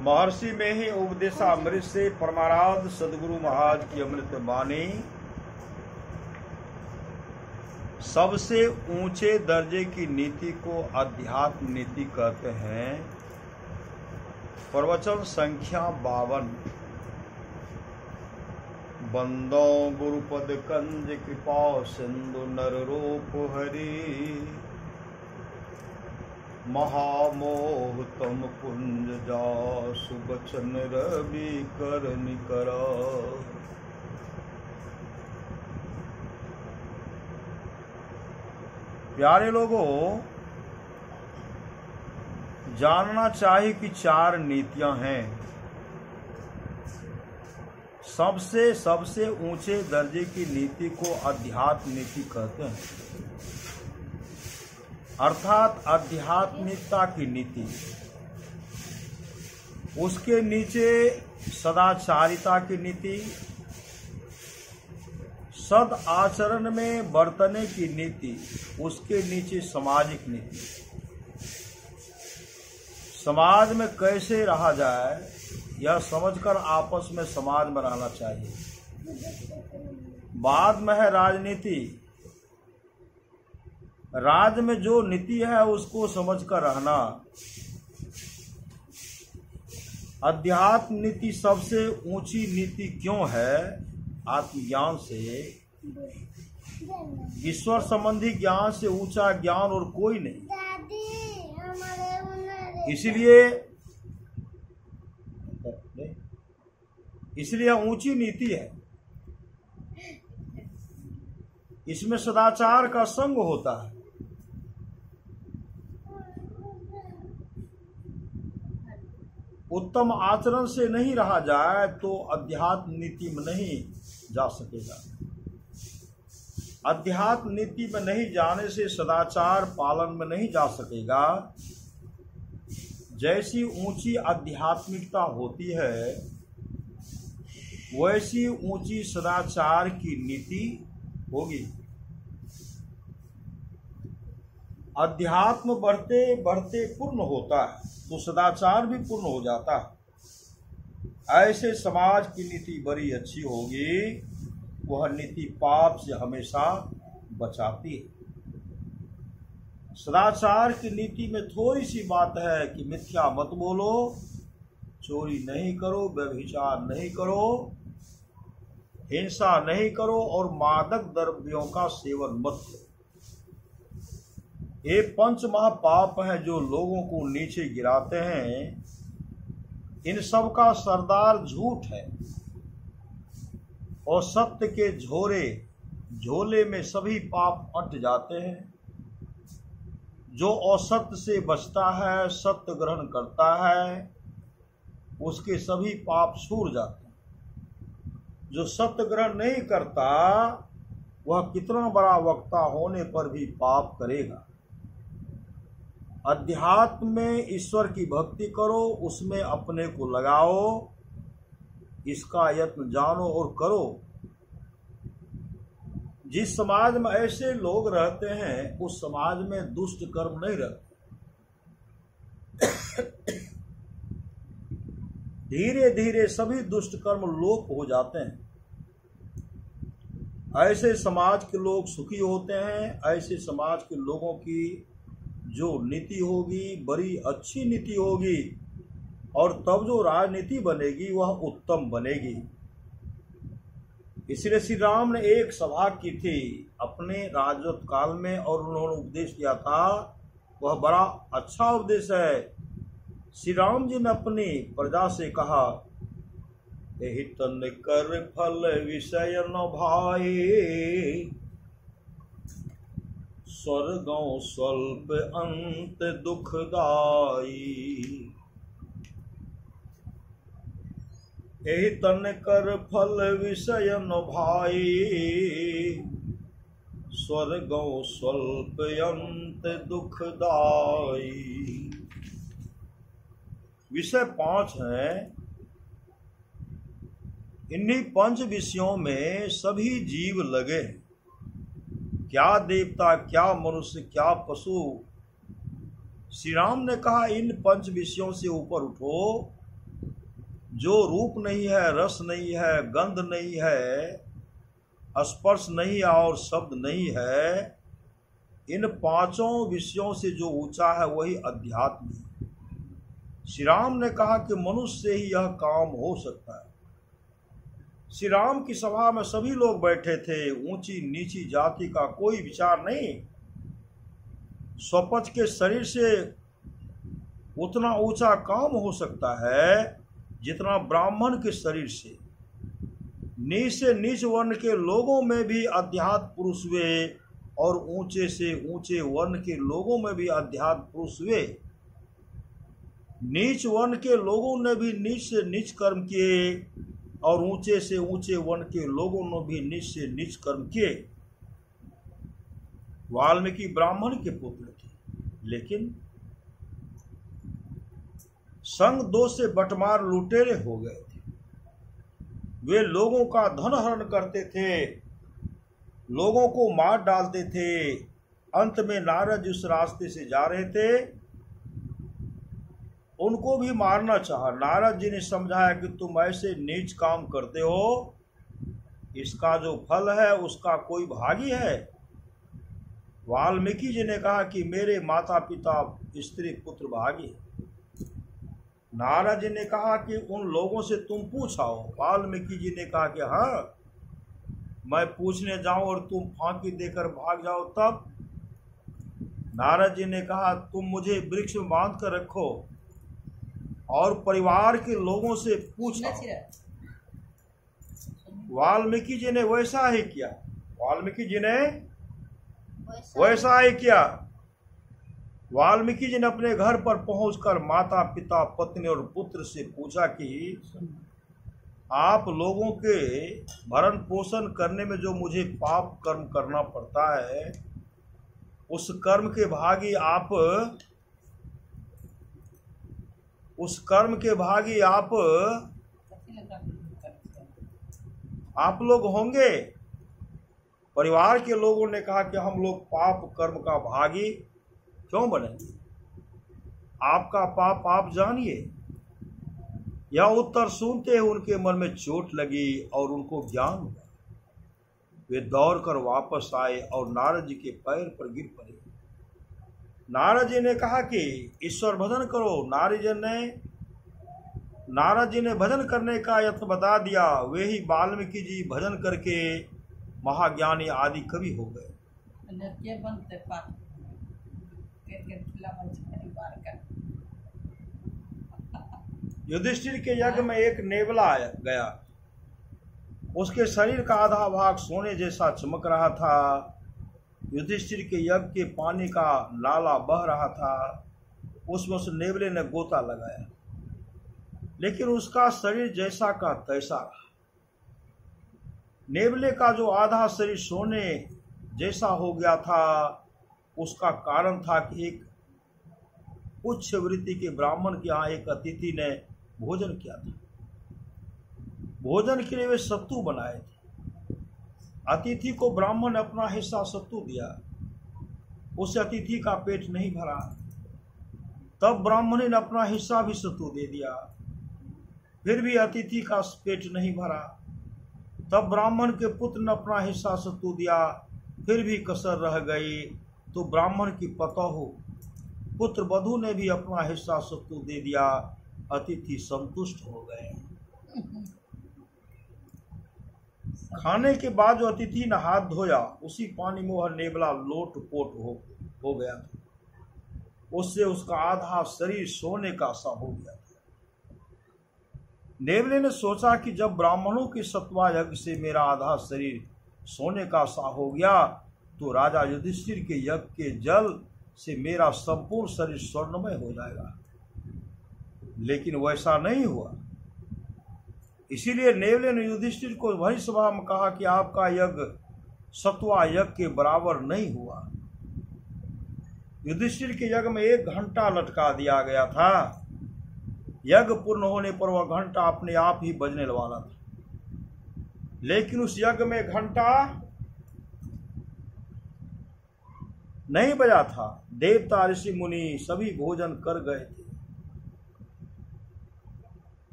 महर्षि में ही उपदेशामृत से परमाराध सदगुरु महाराज की अमृत वाणी सबसे ऊंचे दर्जे की नीति को अध्यात्म नीति कहते हैं। प्रवचन संख्या 52। बंदो गुरुपद कंज कृपा सिंधु नर रूप हरि महामोह तम कुंज जा सुबचन रवि कर निकर। प्यारे लोगों, जानना चाहिए कि 4 नीतियां हैं। सबसे ऊंचे दर्जे की नीति को अध्यात्म नीति कहते हैं, अर्थात आध्यात्मिकता की नीति। उसके नीचे सदाचारिता की नीति, सद आचरण में बरतने की नीति, उसके नीचे सामाजिक नीति, समाज में कैसे रहा जाए यह समझकर आपस में समाज में रहना चाहिए। बाद में है राजनीति। राज्य में जो नीति है उसको समझकर रहना। अध्यात्म नीति सबसे ऊंची नीति क्यों है? आत्मज्ञान से, ईश्वर संबंधी ज्ञान से ऊंचा ज्ञान और कोई नहीं। इसलिए ऊंची नीति है। इसमें सदाचार का संग होता है। उत्तम आचरण से नहीं रहा जाए तो अध्यात्म नीति में नहीं जा सकेगा। अध्यात्म नीति में नहीं जाने से सदाचार पालन में नहीं जा सकेगा। जैसी ऊंची आध्यात्मिकता होती है वैसी ऊंची सदाचार की नीति होगी। अध्यात्म बढ़ते बढ़ते पूर्ण होता है तो सदाचार भी पूर्ण हो जाता है। ऐसे समाज की नीति बड़ी अच्छी होगी। वह नीति पाप से हमेशा बचाती है। सदाचार की नीति में थोड़ी सी बात है कि मिथ्या मत बोलो, चोरी नहीं करो, व्यभिचार नहीं करो, हिंसा नहीं करो और मादक द्रव्यों का सेवन मत करो। ये 5 महापाप हैं जो लोगों को नीचे गिराते हैं। इन सब का सरदार झूठ है और सत्य के झोले में सभी पाप अट जाते हैं। जो असत्य से बचता है, सत्य ग्रहण करता है, उसके सभी पाप छूट जाते हैं। जो सत्य ग्रहण नहीं करता वह कितना बड़ा वक्ता होने पर भी पाप करेगा। अध्यात्म में ईश्वर की भक्ति करो, उसमें अपने को लगाओ, इसका यत्न जानो और करो। जिस समाज में ऐसे लोग रहते हैं उस समाज में दुष्ट कर्म नहीं रहते। धीरे धीरे सभी दुष्ट कर्म लोप हो जाते हैं। ऐसे समाज के लोग सुखी होते हैं। ऐसे समाज के लोगों की जो नीति होगी बड़ी अच्छी नीति होगी और तब जो राजनीति बनेगी वह उत्तम बनेगी। इसलिए श्री राम ने एक सभा की थी अपने राजत्व काल में और उन्होंने उपदेश दिया था। वह बड़ा अच्छा उपदेश है। श्री राम जी ने अपनी प्रजा से कहा, एहि तन कर फल विषय न भाई, स्वर्गों स्वल्प अंत दुखदाई। एहि तन कर फल विषय न भाई, स्वर्गों स्वल्प अंत दुखदाई। विषय 5 हैं। इन्हीं 5 विषयों में सभी जीव लगे। क्या देवता, क्या मनुष्य, क्या पशु। श्री राम ने कहा इन 5 विषयों से ऊपर उठो जो रूप नहीं है, रस नहीं है, गंध नहीं है, स्पर्श नहीं है और शब्द नहीं है, इन पांचों विषयों से जो ऊंचा है वही अध्यात्म है। श्री राम ने कहा कि मनुष्य से ही यह काम हो सकता है। श्री राम की सभा में सभी लोग बैठे थे, ऊंची नीची जाति का कोई विचार नहीं। स्वपच के शरीर से उतना ऊंचा काम हो सकता है जितना ब्राह्मण के शरीर से। नीच से नीच वर्ण के लोगों में भी अध्यात्म पुरुष वे और ऊंचे से ऊंचे वर्ण के लोगों में भी अध्यात्म पुरुष वे। नीच वर्ण के लोगों ने भी नीच से नीच कर्म किए और ऊंचे से ऊंचे वर्ण के लोगों ने भी नीच से नीच कर्म किए। वाल्मीकि ब्राह्मण के पुत्र थे, लेकिन संग दोष से बटमार लुटेरे हो गए थे। वे लोगों का धन हरण करते थे, लोगों को मार डालते थे। अंत में नारद जिस रास्ते से जा रहे थे उनको भी मारना चाहा। नारद जी ने समझाया कि तुम ऐसे नीच काम करते हो, इसका जो फल है उसका कोई भागी है। वाल्मीकि जी ने कहा कि मेरे माता पिता स्त्री पुत्र भागी। नारद जी ने कहा कि उन लोगों से तुम पूछाओ। वाल्मीकि जी ने कहा कि हाँ, मैं पूछने जाऊं और तुम फांकी देकर भाग जाओ तब? नारद जी ने कहा तुम मुझे वृक्ष में बांध कर रखो और परिवार के लोगों से पूछो। वाल्मीकि जी ने वैसा ही किया। वाल्मीकि जी ने वैसा ही किया। वाल्मीकि जी ने अपने घर पर पहुंचकर माता पिता पत्नी और पुत्र से पूछा कि आप लोगों के भरण पोषण करने में जो मुझे पाप कर्म करना पड़ता है, उस कर्म के भागी आप लोग होंगे। परिवार के लोगों ने कहा कि हम लोग पाप कर्म का भागी क्यों बनेंगे? आपका पाप आप जानिए। यह उत्तर सुनते ही उनके मन में चोट लगी और उनको ज्ञान हुआ। वे दौड़कर वापस आए और नारद जी के पैर पर गिर पड़े। नारद जी ने कहा कि ईश्वर भजन करो। नारद जी ने भजन करने का यत्न बता दिया। वे ही वाल्मीकि जी भजन करके महाज्ञानी आदि कवि हो गए। युधिष्ठिर के यज्ञ में एक नेवला गया। उसके शरीर का आधा भाग सोने जैसा चमक रहा था। युधिष्ठिर के यज्ञ के पानी का नाला बह रहा था। उसमें उस नेवले ने गोता लगाया, लेकिन उसका शरीर जैसा का तैसा रहा। नेवले का जो आधा शरीर सोने जैसा हो गया था, उसका कारण था कि एक उच्च वृत्ति के ब्राह्मण के यहाँ एक अतिथि ने भोजन किया था। भोजन के लिए वे सत्तू बनाए थे। अतिथि को ब्राह्मण ने अपना हिस्सा सत्तू दिया। उस अतिथि का पेट नहीं भरा। तब ब्राह्मण ने अपना हिस्सा भी सत्तू दे दिया, फिर भी अतिथि का पेट नहीं भरा। तब ब्राह्मण के पुत्र ने अपना हिस्सा सत्तू दिया, फिर भी कसर रह गई। तो ब्राह्मण की पतोह पुत्र वधू ने भी अपना हिस्सा सत्तू दे दिया। अतिथि संतुष्ट हो गए। खाने के बाद जो अतिथि ने हाथ धोया, उसी पानी में वह नेवला लोटपोट हो गया था। उससे उसका आधा शरीर सोने का सा हो गया था। नेवले ने सोचा कि जब ब्राह्मणों के सत्वा यज्ञ से मेरा आधा शरीर सोने का सा हो गया, तो राजा युधिष्ठिर के यज्ञ के जल से मेरा संपूर्ण शरीर स्वर्णमय हो जाएगा। लेकिन वैसा नहीं हुआ। इसीलिए नेवले ने युधिष्ठिर को वही सभा में कहा कि आपका यज्ञ सत्वा यज्ञ के बराबर नहीं हुआ। युधिष्ठिर के यज्ञ में 1 घंटा लटका दिया गया था। यज्ञ पूर्ण होने पर वह घंटा अपने आप ही बजने वाला था, लेकिन उस यज्ञ में घंटा नहीं बजा था। देवता ऋषि मुनि सभी भोजन कर गए थे।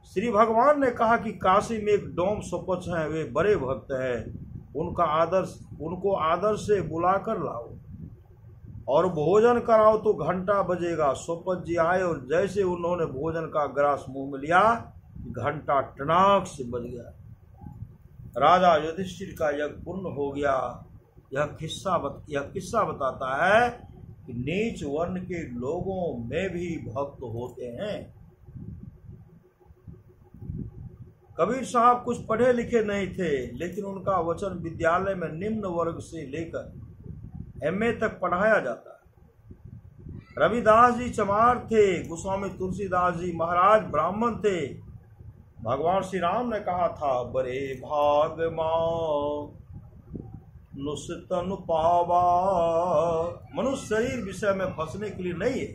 श्री भगवान ने कहा कि काशी में एक डोम सोपच हैं, वे बड़े भक्त हैं, उनको आदर से बुलाकर लाओ और भोजन कराओ तो घंटा बजेगा। सोपच जी आए और जैसे उन्होंने भोजन का ग्रास मुंह में लिया, घंटा टनाक से बज गया। राजा युधिष्ठिर का यज्ञ पूर्ण हो गया। यह किस्सा बताता है कि नीच वर्ण के लोगों में भी भक्त होते हैं। कबीर साहब कुछ पढ़े लिखे नहीं थे, लेकिन उनका वचन विद्यालय में निम्न वर्ग से लेकर एमए तक पढ़ाया जाता है। रविदास जी चमार थे, गोस्वामी तुलसीदास जी महाराज ब्राह्मण थे। भगवान श्री राम ने कहा था, बड़े भाग मां नुसतन पावा। मनुष्य शरीर विषय में फंसने के लिए नहीं है,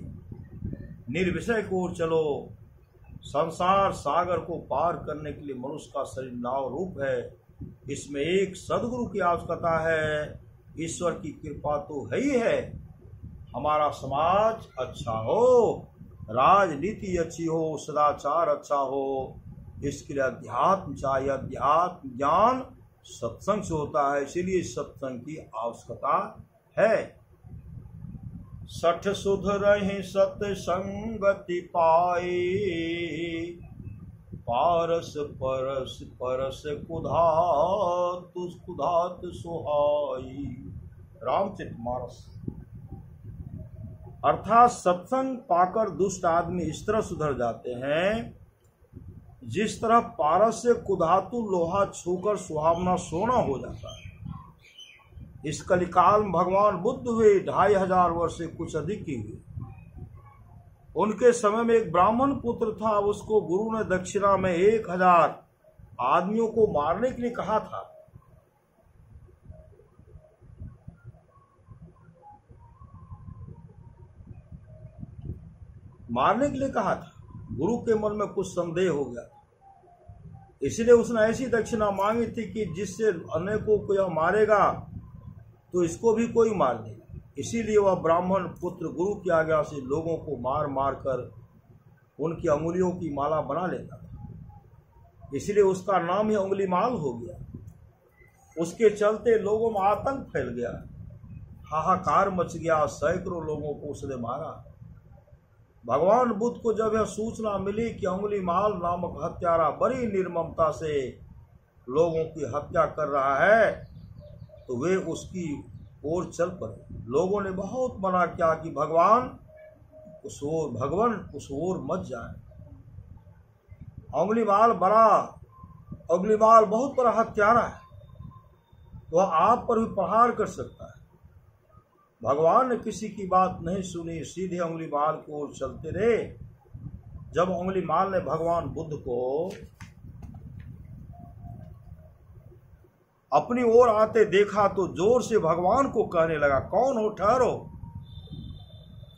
निर्विषय को चलो। संसार सागर को पार करने के लिए मनुष्य का शरीर नाव रूप है। इसमें एक सदगुरु की आवश्यकता है। ईश्वर की कृपा तो है ही है। हमारा समाज अच्छा हो, राजनीति अच्छी हो, सदाचार अच्छा हो, इसके लिए अध्यात्म चाहिए। अध्यात्म ज्ञान सत्संग से होता है, इसीलिए सत्संग की आवश्यकता है। सठ सुध रहे सत्संगति पाए, पारस परस परस कुधात सुहाई। रामचरितमानस। अर्थात सत्संग पाकर दुष्ट आदमी इस तरह सुधर जाते हैं जिस तरह पारस से कुधातु लोहा छूकर सुहावना सोना हो जाता है। इस कलिकाल में भगवान बुद्ध हुए 2500 वर्ष से कुछ अधिक ही हुए। उनके समय में एक ब्राह्मण पुत्र था, उसको गुरु ने दक्षिणा में 1000 आदमियों को मारने के लिए कहा था। गुरु के मन में कुछ संदेह हो गया, इसलिए उसने ऐसी दक्षिणा मांगी थी कि जिससे अनेकों को यह मारेगा तो इसको भी कोई मार देगा। इसीलिए वह ब्राह्मण पुत्र गुरु की आज्ञा से लोगों को मार मार कर उनकी अंगुलियों की माला बना लेता था। इसलिए उसका नाम ही अंगुलीमाल हो गया। उसके चलते लोगों में आतंक फैल गया, हाहाकार मच गया, सैकड़ों लोगों को उसने मारा। भगवान बुद्ध को जब यह सूचना मिली कि अंगुलीमाल नामक हत्यारा बड़ी निर्ममता से लोगों की हत्या कर रहा है, तो वे उसकी ओर चल पड़े। लोगों ने बहुत मना किया कि भगवान उस ओर मत जाए। अंगुलीमाल बहुत बड़ा हत्यारा है, वह आप पर भी प्रहार कर सकता है। भगवान ने किसी की बात नहीं सुनी, सीधे अंगुलीमाल की ओर चलते रहे। जब अंगुलीमाल ने भगवान बुद्ध को अपनी ओर आते देखा तो जोर से भगवान को कहने लगा, कौन हो, ठहरो।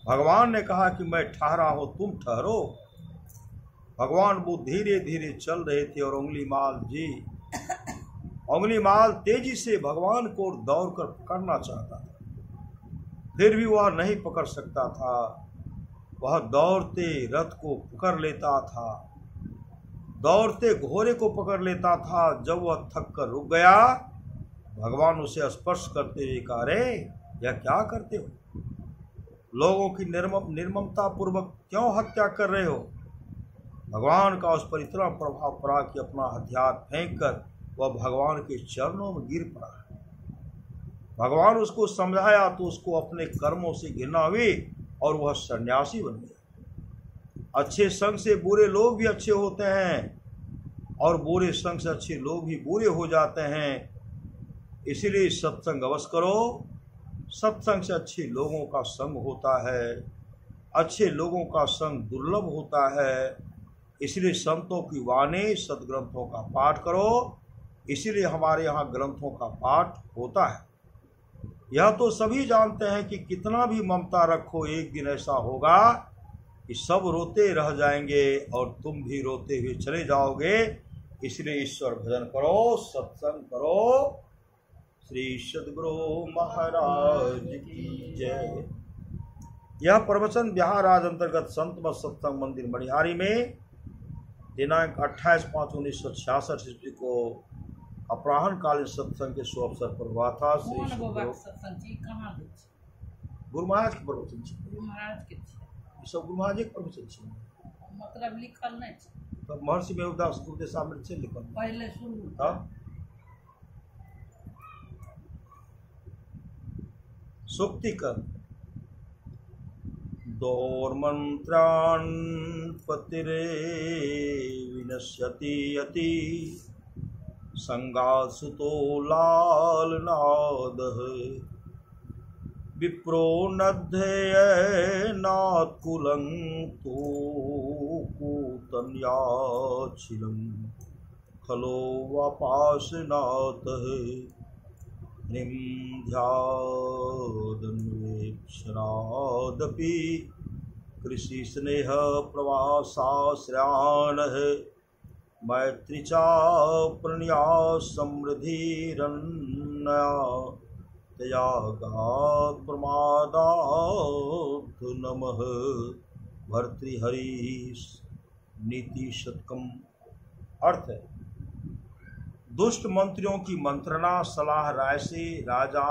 भगवान ने कहा कि मैं ठहरा हूं, तुम ठहरो। भगवान बुद्ध धीरे धीरे चल रहे थे और अंगुलीमाल तेजी से भगवान को दौड़कर पकड़ना चाहता था, फिर भी वह नहीं पकड़ सकता था। वह दौड़ते रथ को पकड़ लेता था, दौड़ते घोड़े को पकड़ लेता था। जब वह थक कर रुक गया, भगवान उसे स्पर्श करते हुए कहा, अरे यह क्या करते हो? लोगों की निर्ममता पूर्वक क्यों हत्या कर रहे हो? भगवान का उस पर इतना प्रभाव पड़ा कि अपना हथियार फेंक कर वह भगवान के चरणों में गिर पड़ा। भगवान उसको समझाया तो उसको अपने कर्मों से घृणा हुई और वह सन्यासी बन गया। अच्छे संग से बुरे लोग भी अच्छे होते हैं और बुरे संग से अच्छे लोग भी बुरे हो जाते हैं। इसीलिए सत्संग अवश्य करो। सत्संग से अच्छे लोगों का संग होता है, अच्छे लोगों का संग दुर्लभ होता है। इसलिए संतों की वाणी, सदग्रंथों का पाठ करो। इसीलिए हमारे यहाँ ग्रंथों का पाठ होता है। यह तो सभी जानते हैं कि कितना भी ममता रखो, एक दिन ऐसा होगा कि सब रोते रह जाएंगे और तुम भी रोते हुए चले जाओगे। इसलिए ईश्वर भजन करो, सत्संग करो। श्री सद्गुरु महाराज की जय। यह प्रवचन बिहार राज्य अंतर्गत संत मत सत्संग मंदिर मणिहारी में दिनांक 28/5/1966 ईस्वी को अपराह्न कालीन सत्संग के शुभ अवसर पर हुआ था। श्री मोहन शुभ बाबा गुरु के सत्संग छी कहाँ दै छै? गुरु महाराज के प्रवचन छै, गुरु महाराज के छै, ई सब गुरु महाराज के प्रवचन छै। मतलब लिखल नहीं छै, तब महर्षि मेरुदास उपदेशामृत छै लिखल। पहले शुरू हाँ? सुक्ति कर दोर्मंत्रान् पतिरे विनश्यति यति संगासुतो लालनादः विप्रो नध्ययनात्कुलं तु कूतन्याच्छिलं खलो वापासनातः निम्ध्यादन्वेक्षणादपि कृषिस्नेह प्रवासाश्रयाणः मैत्री चा प्रणया समृद्धिरन्नया त्यागात् प्रमादात् नमः भर्तृहरि नीति शतकम। अर्थ है, दुष्ट मंत्रियों की मंत्रणा सलाह राय से राजा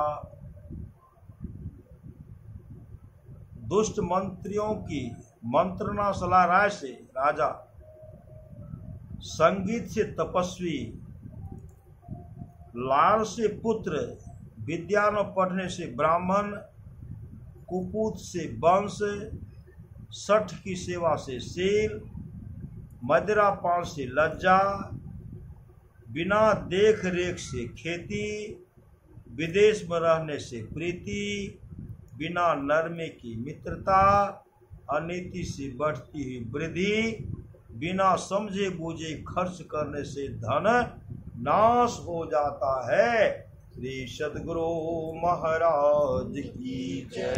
दुष्ट मंत्रियों की मंत्रणा सलाह राय से राजा, संगीत से तपस्वी, लाल से पुत्र, विद्या न पढ़ने से ब्राह्मण, कुपूत से वंश, सठ की सेवा से शेर, मदिरा पान से लज्जा, बिना देख रेख से खेती, विदेश में रहने से प्रीति, बिना नरमे की मित्रता, अनीति से बढ़ती हुई वृद्धि, बिना समझे बूझे खर्च करने से धन नाश हो जाता है। श्री सद्गुरु महाराज की जय।